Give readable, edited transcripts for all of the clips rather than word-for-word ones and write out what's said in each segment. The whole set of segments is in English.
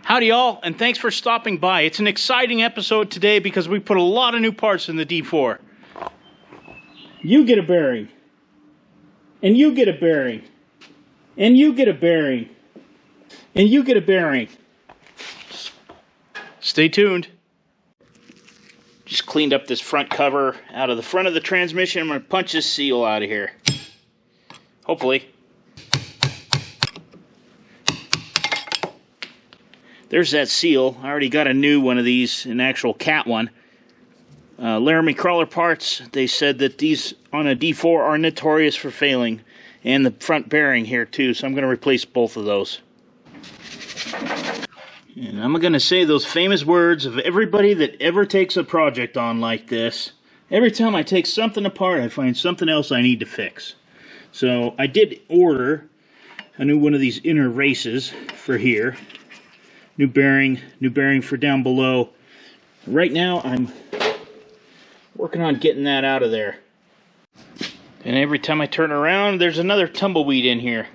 Howdy y'all, and thanks for stopping by. It's an exciting episode today because we put a lot of new parts in the D4. You get a bearing. And you get a bearing. And you get a bearing. And you get a bearing. Stay tuned. Just cleaned up this front cover out of the front of the transmission. I'm going to punch this seal out of here. Hopefully. There's that seal. I already got a new one of these, an actual cat one. Laramie Crawler Parts, they said that these on a D4 are notorious for failing. And the front bearing here too, so I'm going to replace both of those. And I'm going to say those famous words of everybody that ever takes a project on like this. Every time I take something apart, I find something else I need to fix. So I did order a new one of these inner races for here. New bearing for down below. Right now I'm working on getting that out of there. And every time I turn around, there's another tumbleweed in here.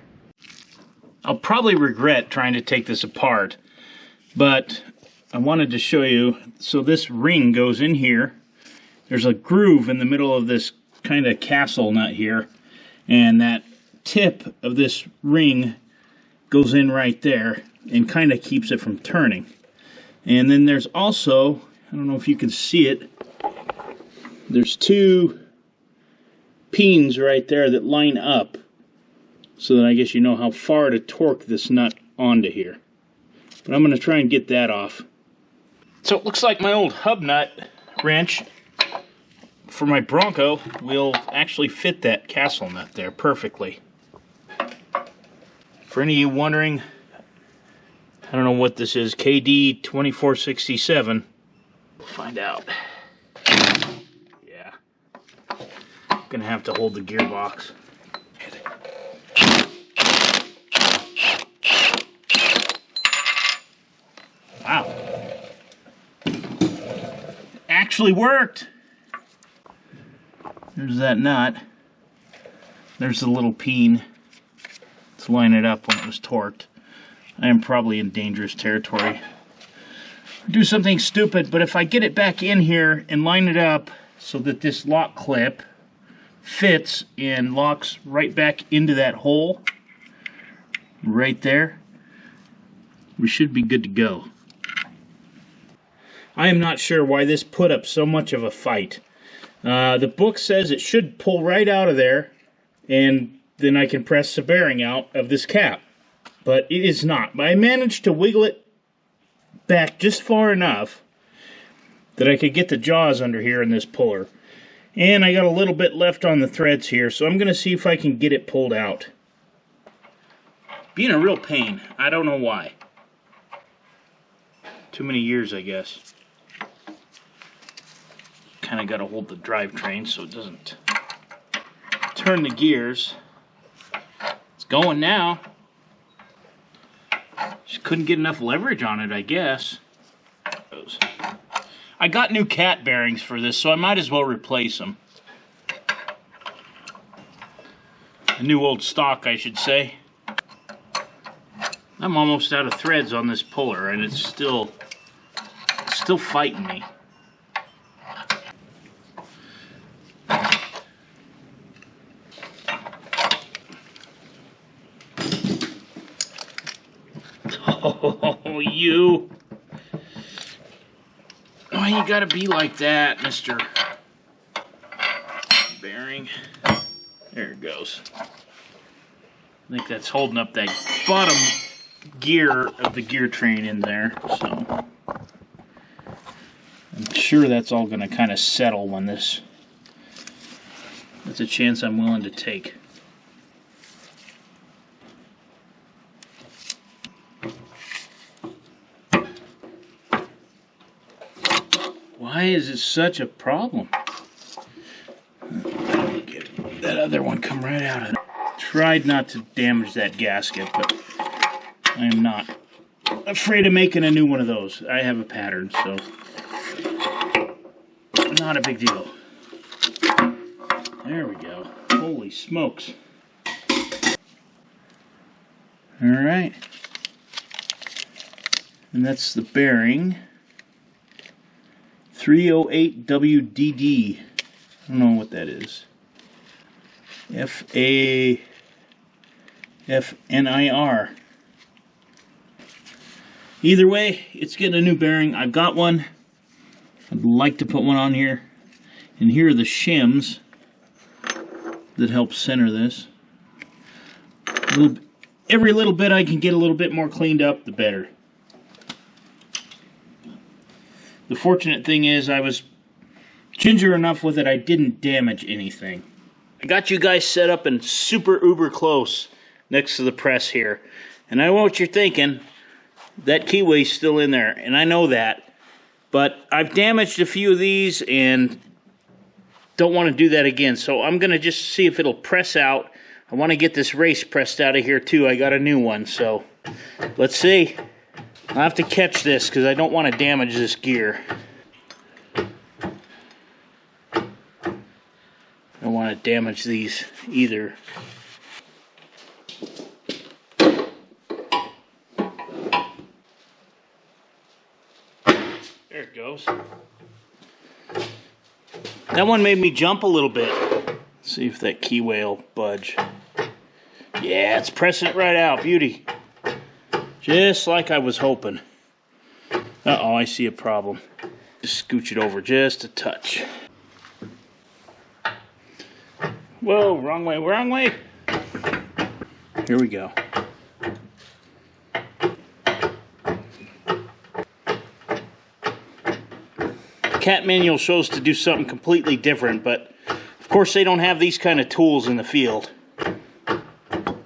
I'll probably regret trying to take this apart, but I wanted to show you. So this ring goes in here. There's a groove in the middle of this kind of castle nut here, and that tip of this ring goes in right there and kind of keeps it from turning. And then there's also, I don't know if you can see it, there's two pins right there that line up, so that I guess you know how far to torque this nut onto here. But I'm going to try and get that off. So it looks like my old hub nut wrench for my Bronco will actually fit that castle nut there perfectly. For any of you wondering, I don't know what this is, KD 2467. We'll find out. Yeah. Gonna have to hold the gearbox. Wow. Actually worked. There's that nut. There's the little pin to line it up when it was torqued. I am probably in dangerous territory. Do something stupid, but if I get it back in here and line it up so that this lock clip fits and locks right back into that hole right there, we should be good to go. I am not sure why this put up so much of a fight. The book says it should pull right out of there, and then I can press the bearing out of this cap. But it is not. I managed to wiggle it back just far enough that I could get the jaws under here in this puller. And I got a little bit left on the threads here, so I'm going to see if I can get it pulled out. Being a real pain. I don't know why. Too many years, I guess. Kind of got to hold the drivetrain so it doesn't turn the gears. It's going now. Just couldn't get enough leverage on it, I guess. I got new cat bearings for this, so I might as well replace them. A new old stock, I should say. I'm almost out of threads on this puller, and it's still fighting me. Oh, you. Oh, you gotta be like that, Mr. Bearing. There it goes. I think that's holding up that bottom gear of the gear train in there, so I'm sure that's all gonna kind of settle when this. That's a chance I'm willing to take. Why is it such a problem? Get that other one come right out of it. Tried not to damage that gasket, but I am not afraid of making a new one of those. I have a pattern, so not a big deal. There we go. Holy smokes. Alright. And that's the bearing. 308WDD. I don't know what that is. FAFNIR. Either way, it's getting a new bearing. I've got one. I'd like to put one on here. And here are the shims that help center this. Every little bit I can get a little bit more cleaned up, the better. The fortunate thing is I was ginger enough with it I didn't damage anything. I got you guys set up and super uber close next to the press here. And I know what you're thinking. That keyway's still in there, and I know that. But I've damaged a few of these and don't want to do that again. So I'm going to just see if it'll press out. I want to get this race pressed out of here too. I got a new one, so let's see. I'll have to catch this because I don't want to damage this gear. I don't want to damage these either. There it goes. That one made me jump a little bit. Let's see if that keyway will budge. Yeah, it's pressing it right out. Beauty. Just like I was hoping. Uh-oh, I see a problem. Just scooch it over just a touch. Whoa, wrong way, wrong way. Here we go. Cat manual shows to do something completely different, but of course they don't have these kind of tools in the field.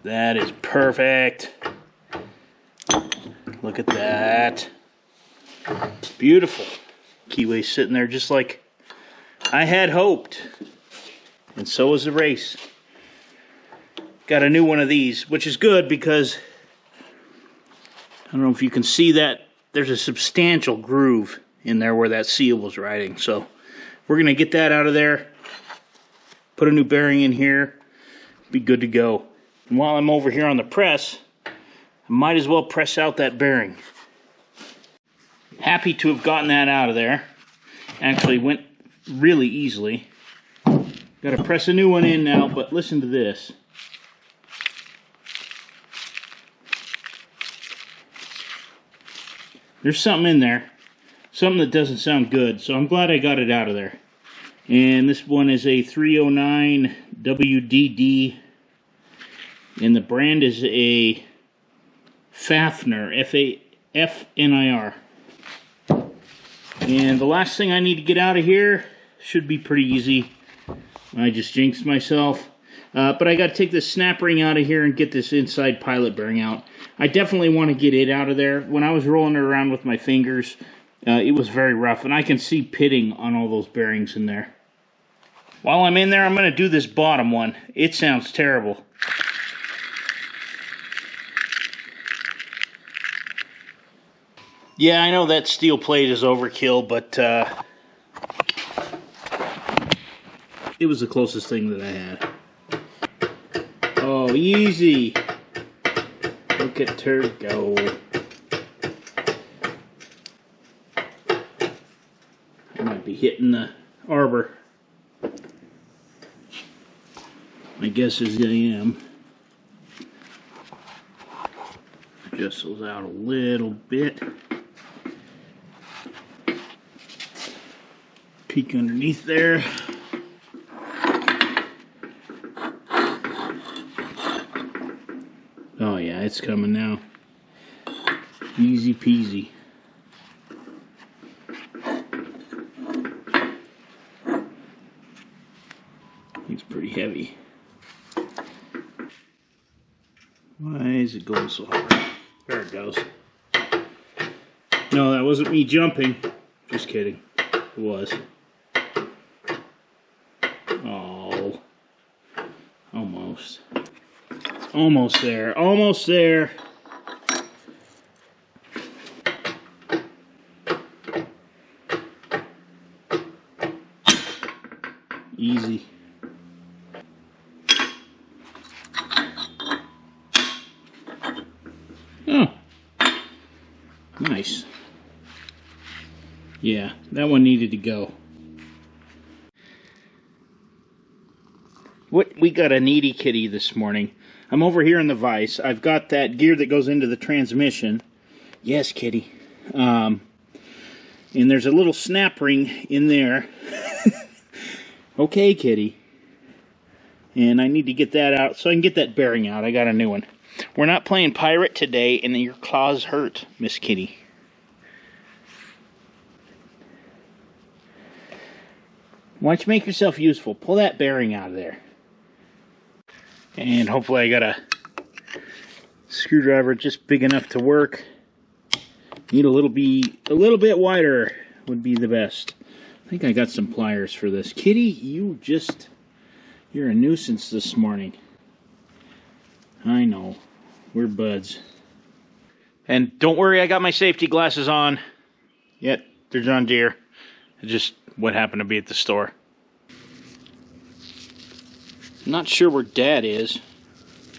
That is perfect. Look at that. Beautiful. Keyway sitting there just like I had hoped. And so is the race. Got a new one of these, which is good because I don't know if you can see that there's a substantial groove in there where that seal was riding. So we're going to get that out of there, put a new bearing in here, be good to go. And while I'm over here on the press, I might as well press out that bearing. Happy to have gotten that out of there. Actually went really easily. Got to press a new one in now, but listen to this. There's something in there. Something that doesn't sound good, so I'm glad I got it out of there. And this one is a 309 WDD, and the brand is a Fafnir, F-A-F-N-I-R. And the last thing I need to get out of here should be pretty easy. I just jinxed myself. But I got to take this snap ring out of here and get this inside pilot bearing out. I definitely want to get it out of there. When I was rolling it around with my fingers, it was very rough, and I can see pitting on all those bearings in there. While I'm in there, I'm going to do this bottom one. It sounds terrible. Yeah, I know that steel plate is overkill, but it was the closest thing that I had. Oh, easy. Look at her go. I might be hitting the arbor. My guess is I am. Adjust those out a little bit. Peek underneath there. Oh yeah, it's coming now. Easy peasy. It's pretty heavy. Why is it going so hard? There it goes. No, that wasn't me jumping. Just kidding. It was. Oh. Almost. Almost there. Almost there. Easy. Nice. Yeah, that one needed to go. We got a needy kitty this morning. I'm over here in the vise. I've got that gear that goes into the transmission. Yes, kitty. And there's a little snap ring in there. Okay, kitty. And I need to get that out so I can get that bearing out. I got a new one. We're not playing pirate today, and your claws hurt, Miss Kitty. Why don't you make yourself useful? Pull that bearing out of there. And hopefully I got a screwdriver just big enough to work. Need a little bit wider would be the best. I think I got some pliers for this. Kitty, you're a nuisance this morning. I know. We're buds. And don't worry, I got my safety glasses on. Yep, they're John Deere. It's just what happened to be at the store. I'm not sure where Dad is.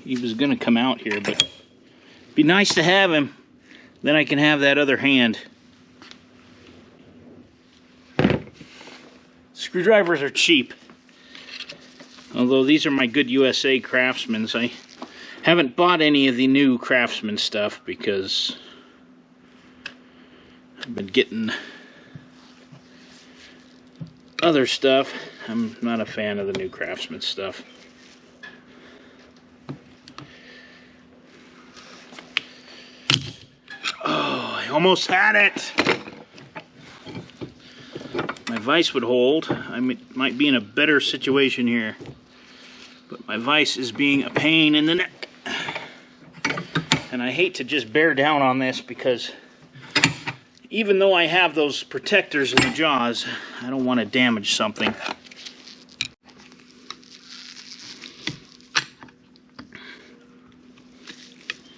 He was going to come out here, but it'd be nice to have him. Then I can have that other hand. Screwdrivers are cheap. Although these are my good USA Craftsman's. I haven't bought any of the new Craftsman stuff because I've been getting other stuff. I'm not a fan of the new Craftsman stuff. Oh, I almost had it. My vise would hold. I might be in a better situation here. But my vise is being a pain in the neck. And I hate to just bear down on this because even though I have those protectors in the jaws, I don't want to damage something.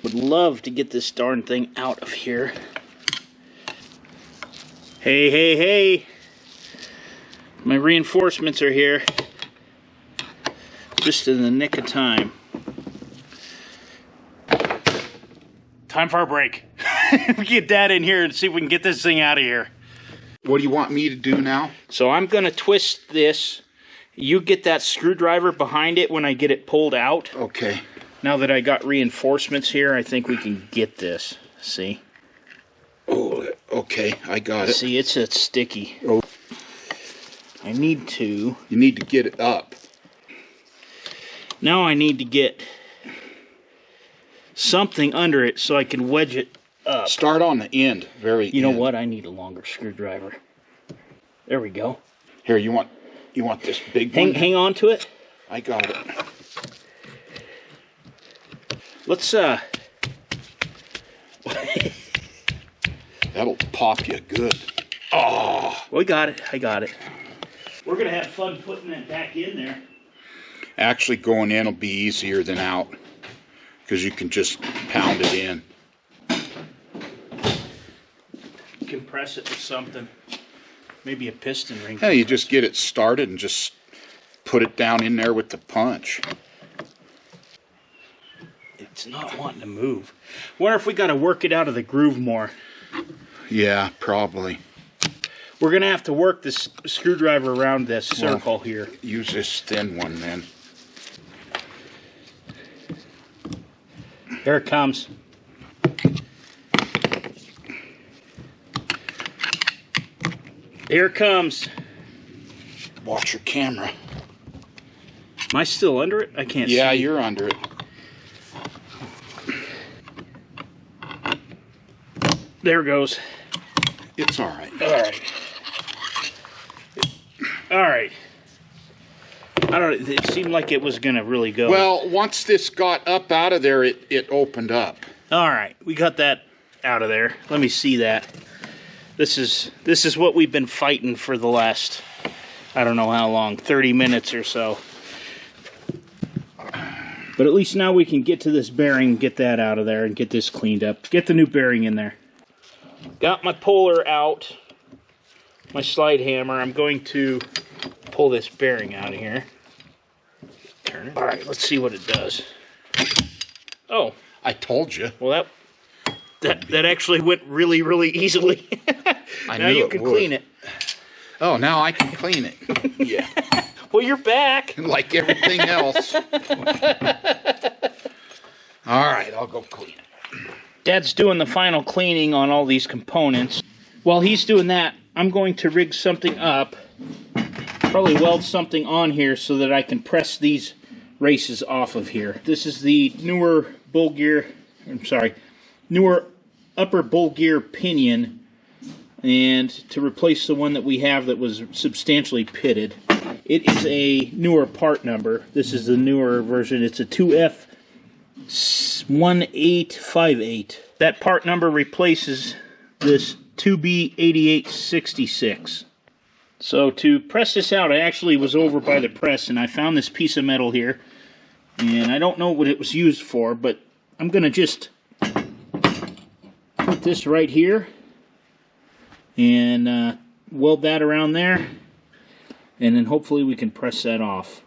Would love to get this darn thing out of here. Hey, hey, hey! My reinforcements are here. Just in the nick of time. Time for a break. We get Dad in here and see if we can get this thing out of here. What do you want me to do now? So I'm going to twist this. You get that screwdriver behind it when I get it pulled out. Okay. Now that I got reinforcements here, I think we can get this. See? Oh, okay. I got it. See, it's sticky. Oh. I need to... You need to get it up. Now I need to get something under it so I can wedge it up. Start on the end, You know what? I need a longer screwdriver. There we go. Here, you want this big one? Hang on to it. I got it. Let's That'll pop you good. Oh, we got it. I got it. We're gonna have fun putting that back in there. actually going in will be easier than out because you can just pound it in. Compress it with something. Maybe a piston ring. Yeah, you just get it started and just put it down in there with the punch. It's not wanting to move. Wonder if we got to work it out of the groove more. Yeah, probably. We're going to have to work this screwdriver around this circle here. Use this thin one then. Here it comes. Here it comes. Watch your camera. Am I still under it? I can't see. Yeah, you're under it. There it goes. It's all right. All right. All right. I don't. It seemed like it was gonna really go. Well, once this got up out of there, it opened up. All right, we got that out of there. Let me see that. This is what we've been fighting for the last, I don't know how long, 30 minutes or so. But at least now we can get to this bearing, get that out of there, and get this cleaned up. Get the new bearing in there. Got my puller out, my slide hammer. I'm going to pull this bearing out of here. Turn it. All right, let's see what it does. Oh. I told you. Well, That actually went really, really easily. Now you can clean it. Oh, now I can clean it. Yeah. Well, you're back. Like everything else. All right, I'll go clean it. Dad's doing the final cleaning on all these components. While he's doing that, I'm going to rig something up. Probably weld something on here so that I can press these races off of here. This is the newer newer upper bull gear pinion, and to replace the one that we have that was substantially pitted. It is a newer part number. This is the newer version. It's a 2F1858. That part number replaces this 2B8866. So to press this out, I actually was over by the press and I found this piece of metal here. And I don't know what it was used for, but I'm going to just put this right here and weld that around there. And then hopefully we can press that off.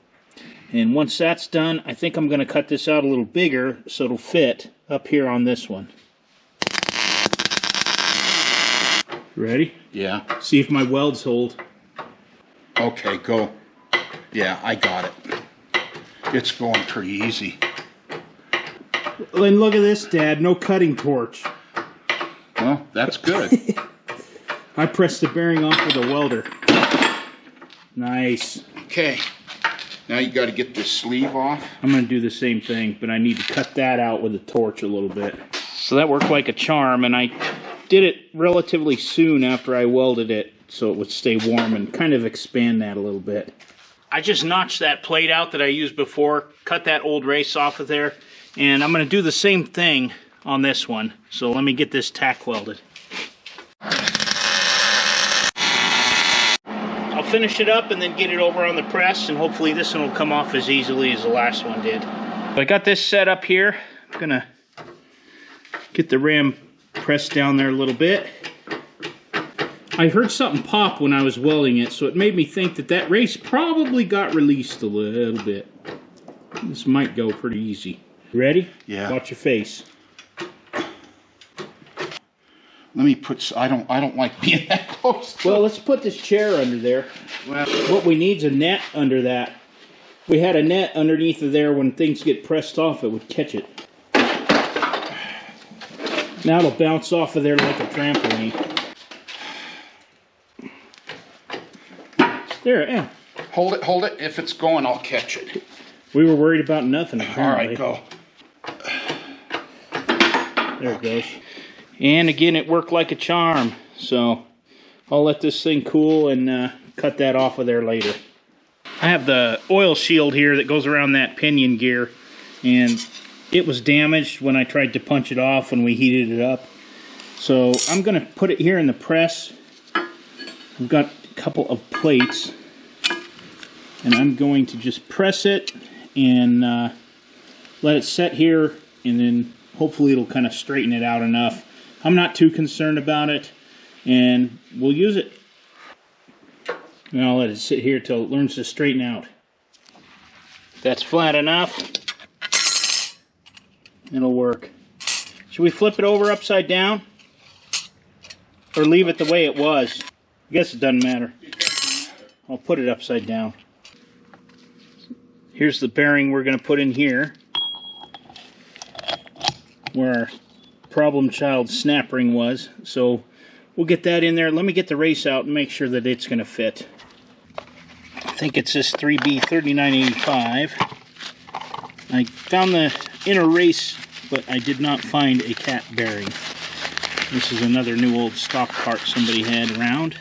And once that's done, I think I'm going to cut this out a little bigger so it'll fit up here on this one. Ready? Yeah. See if my welds hold. Okay, go. Yeah, I got it. It's going pretty easy. And look at this, Dad. No cutting torch. Well, that's good. I pressed the bearing off with a welder. Nice. Okay. Now you got to get this sleeve off. I'm going to do the same thing, but I need to cut that out with a torch a little bit. So that worked like a charm, and I did it relatively soon after I welded it so it would stay warm and kind of expand that a little bit. I just notched that plate out that I used before, cut that old race off of there, and I'm going to do the same thing on this one. So let me get this tack welded. I'll finish it up and then get it over on the press, and hopefully this one will come off as easily as the last one did. I got this set up here. I'm going to get the ram pressed down there a little bit. I heard something pop when I was welding it, so it made me think that that race probably got released a little bit. This might go pretty easy. Ready? Yeah. Watch your face. Let me put. I don't like being that close. Well, let's put this chair under there. Well, what we need is a net under that. We had a net underneath of there. When things get pressed off, it would catch it. Now it'll bounce off of there like a trampoline. There, yeah. Hold it. If it's going, I'll catch it. We were worried about nothing, apparently. All right, go. There it goes. And again, it worked like a charm. So I'll let this thing cool and cut that off of there later. I have the oil shield here that goes around that pinion gear, and it was damaged when I tried to punch it off when we heated it up. So I'm going to put it here in the press. I've got a couple of plates, and I'm going to just press it and let it set here, and then hopefully it'll kind of straighten it out enough. I'm not too concerned about it, and we'll use it. And I'll let it sit here till it learns to straighten out. That's flat enough. It'll work. Should we flip it over upside down? Or leave it the way it was? I guess it doesn't matter. I'll put it upside down. Here's the bearing we're going to put in here, where our problem child snap ring was. So we'll get that in there. Let me get the race out and make sure that it's going to fit. I think it's this 3B3985. I found the inner race, but I did not find a cat bearing. This is another new old stock part somebody had around.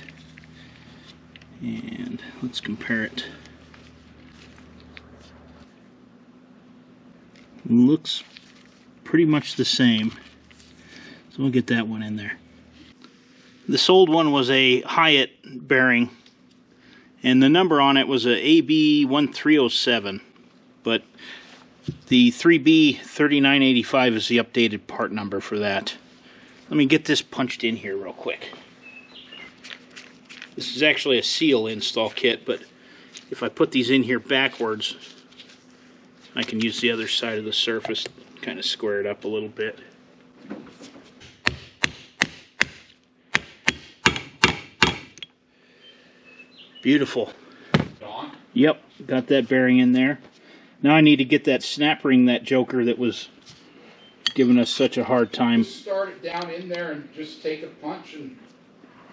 And let's compare it. Looks pretty much the same. So we'll get that one in there. This old one was a Hyatt bearing, and the number on it was a AB1307, but the 3B3985 is the updated part number for that. Let me get this punched in here real quick. This is actually a seal install kit, but if I put these in here backwards, I can use the other side of the surface, kind of square it up a little bit. Beautiful. Don? Yep, got that bearing in there. Now I need to get that snap ring, that joker that was giving us such a hard time. Just start it down in there and just take a punch and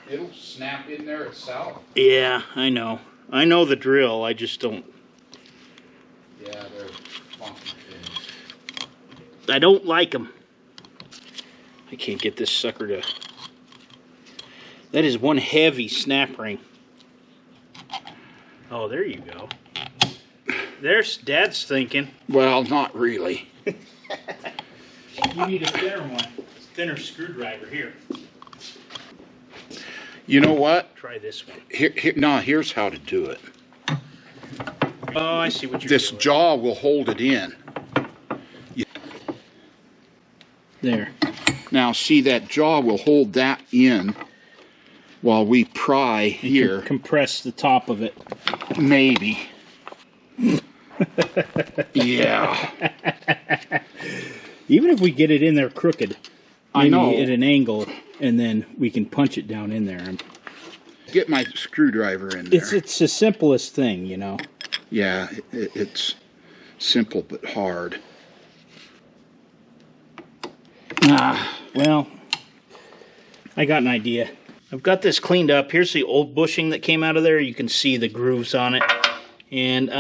it'll snap in there itself. Yeah, I know. I know the drill, I just don't. Yeah, they're funky things. I don't like them. I can't get this sucker to... That is one heavy snap ring. Oh, there you go. There's Dad's thinking. Well, not really. You need a thinner one. Thinner screwdriver here. You know what? Try this one. Here's how to do it. Oh, I see what you're This doing. jaw will hold it in. There. Now, see, that jaw will hold that in while we pry here. Compress the top of it. Maybe. Yeah. Even if we get it in there crooked, I know. maybe at an angle, and then we can punch it down in there. Get my screwdriver in there. It's the simplest thing, you know. Yeah, it's simple but hard. Well, I got an idea. I've got this cleaned up. Here's the old bushing that came out of there. You can see the grooves on it. And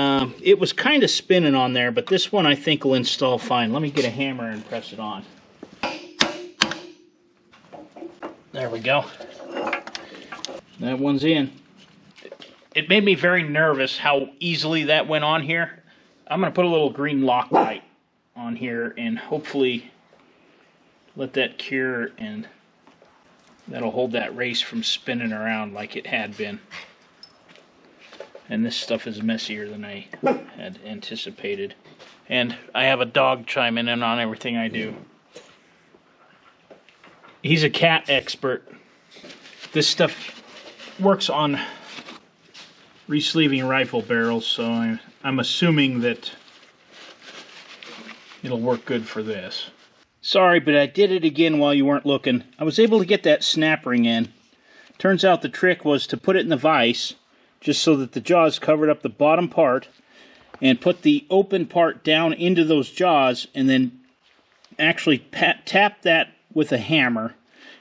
it was kind of spinning on there, but this one I think will install fine. Let me get a hammer and press it on. There we go. That one's in. It made me very nervous how easily that went on here. I'm going to put a little green Loctite on here and hopefully let that cure, and that'll hold that race from spinning around like it had been. And this stuff is messier than I had anticipated. And I have a dog chiming in on everything I do. He's a cat expert. This stuff works on resleeving rifle barrels, so I'm assuming that it'll work good for this. Sorry, but I did it again while you weren't looking. I was able to get that snap ring in. Turns out the trick was to put it in the vise, just so that the jaws covered up the bottom part, and put the open part down into those jaws, and then actually tap that with a hammer,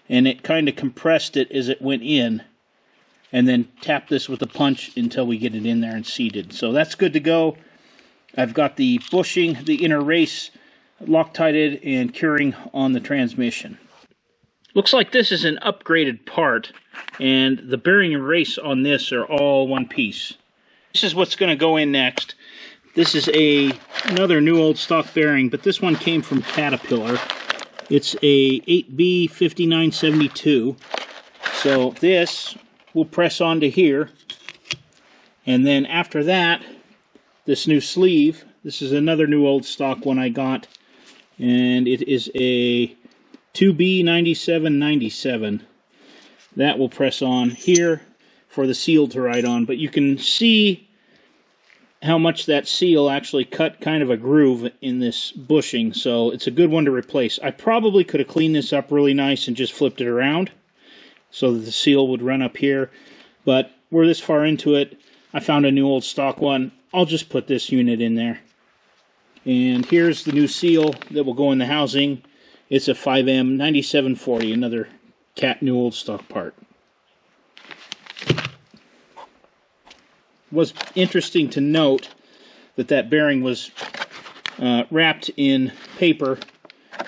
and it kind of compressed it as it went in, and then tap this with a punch until we get it in there and seated. So that's good to go. I've got the bushing, the inner race, Loctited and curing on the transmission. Looks like this is an upgraded part, and the bearing and race on this are all one piece. This is what's going to go in next. This is another new old stock bearing, but this one came from Caterpillar. It's a 8B5972. So this will press onto here, and then after that, this new sleeve. This is another new old stock one I got, and it is a 2B9797. That will press on here for the seal to ride on, but you can see how much that seal actually cut kind of a groove in this bushing, so it's a good one to replace. I probably could have cleaned this up really nice and just flipped it around so that the seal would run up here, but we're this far into it. I found a new old stock one. I'll just put this unit in there. And here's the new seal that will go in the housing. It's a 5M9740, another Cat new old stock part. Was interesting to note that that bearing was wrapped in paper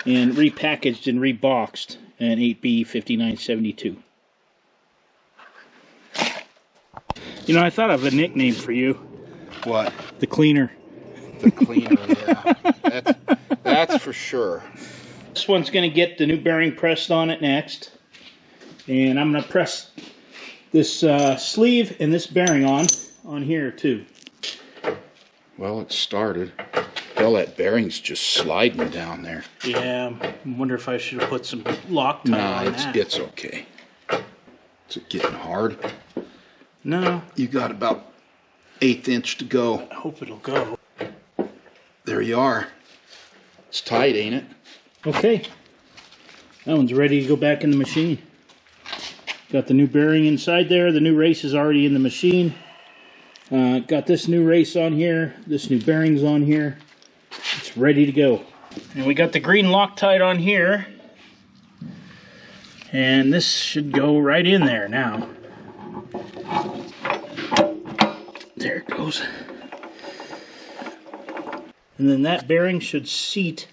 and repackaged and reboxed, an 8B5972. You know, I thought of a nickname for you. What? The Cleaner. The Cleaner, yeah. That's for sure. This one's going to get the new bearing pressed on it next. And I'm going to press this sleeve and this bearing on here too. Well, it started. Hell, that bearing's just sliding down there. Yeah, I wonder if I should have put some Loctite on that. It's okay. Is it getting hard? No. You got about 1/8 inch to go. I hope it'll go. There you are. It's tight, ain't it? Okay. That one's ready to go back in the machine. Got the new bearing inside there. The new race is already in the machine. Got this new race on here, this new bearings on here. It's ready to go. And we got the green Loctite on here. And this should go right in there now. There it goes. And then that bearing should seat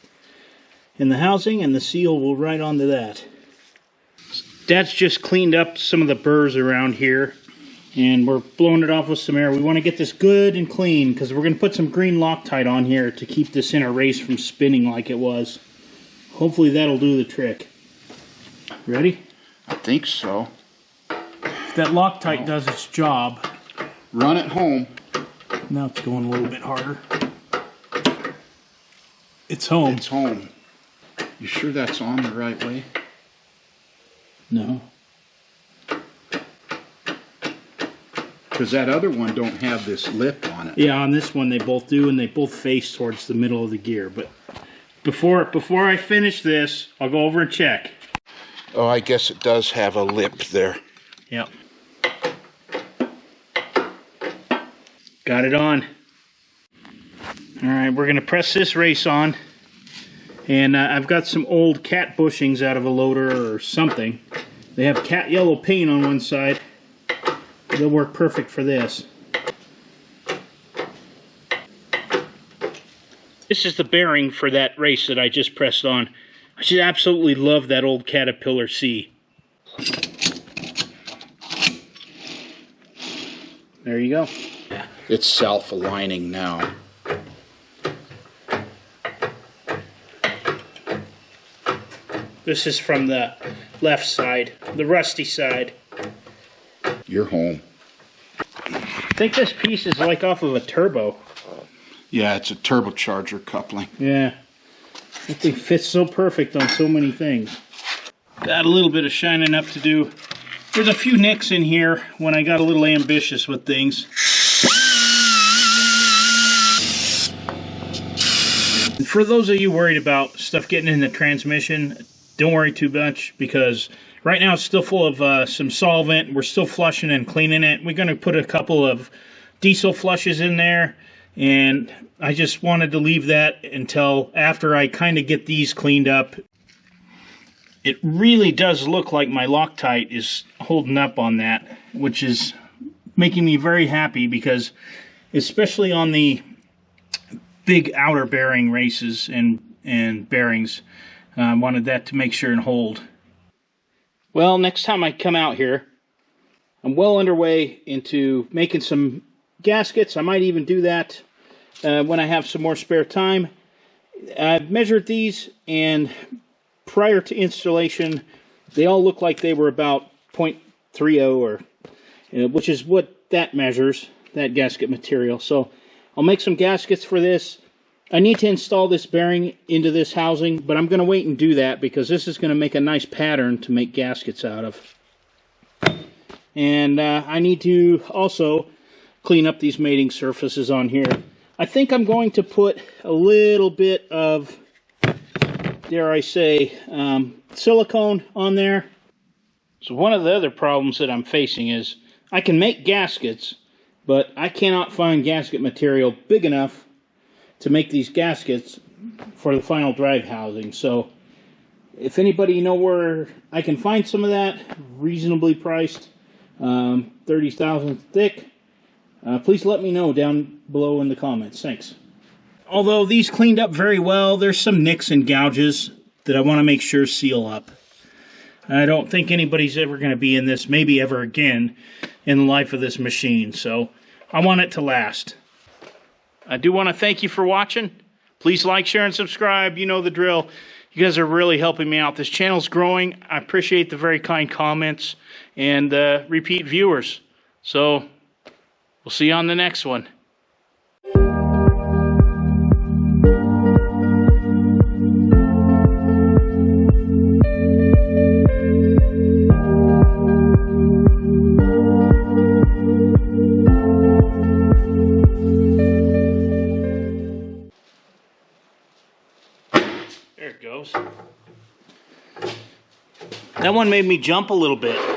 in the housing, and the seal will ride onto that. Dad's just cleaned up some of the burrs around here, and we're blowing it off with some air. We want to get this good and clean because we're going to put some green Loctite on here to keep this inner race from spinning like it was. Hopefully that'll do the trick. Ready? I think so. If that Loctite does its job. Run it home. Now it's going a little bit harder. It's home. It's home. You sure that's on the right way? No. Because that other one don't have this lip on it. Yeah, on this one they both do, and they both face towards the middle of the gear. But before I finish this, I'll go over and check. Oh, I guess it does have a lip there. Yep. Got it on. Alright, we're going to press this race on. And I've got some old cat bushings out of a loader or something. They have cat yellow paint on one side. They'll work perfect for this. This is the bearing for that race that I just pressed on. I just absolutely love that old Caterpillar C. There you go. It's self-aligning now. This is from the left side, the rusty side. You're home. I think this piece is like off of a turbo. Yeah, it's a turbocharger coupling. Yeah. That thing fits so perfect on so many things. Got a little bit of shining up to do. There's a few nicks in here when I got a little ambitious with things. And for those of you worried about stuff getting in the transmission, don't worry too much, because right now it's still full of some solvent. We're still flushing and cleaning it. We're going to put a couple of diesel flushes in there, and I just wanted to leave that until after I kind of get these cleaned up. It really does look like my Loctite is holding up on that, which is making me very happy, because especially on the big outer bearing races and bearings, I wanted that to make sure and hold. Well, next time I come out here, I'm well underway into making some gaskets. I might even do that when I have some more spare time. I've measured these, and prior to installation, they all look like they were about 0.30, or which is what that measures, that gasket material. So I'll make some gaskets for this. I need to install this bearing into this housing, but I'm going to wait and do that because this is going to make a nice pattern to make gaskets out of. And I need to also clean up these mating surfaces on here. I think I'm going to put a little bit of, dare I say, silicone on there. So one of the other problems that I'm facing is I can make gaskets, but I cannot find gasket material big enough to make these gaskets for the final drive housing. So if anybody know where I can find some of that, reasonably priced, 30 thousandths thick, please let me know down below in the comments. Thanks. Although these cleaned up very well, there's some nicks and gouges that I want to make sure seal up. I don't think anybody's ever going to be in this, maybe ever again, in the life of this machine. So I want it to last. I do want to thank you for watching. Please like, share, and subscribe. You know the drill. You guys are really helping me out. This channel's growing. I appreciate the very kind comments and repeat viewers. So we'll see you on the next one. There it goes. That one made me jump a little bit.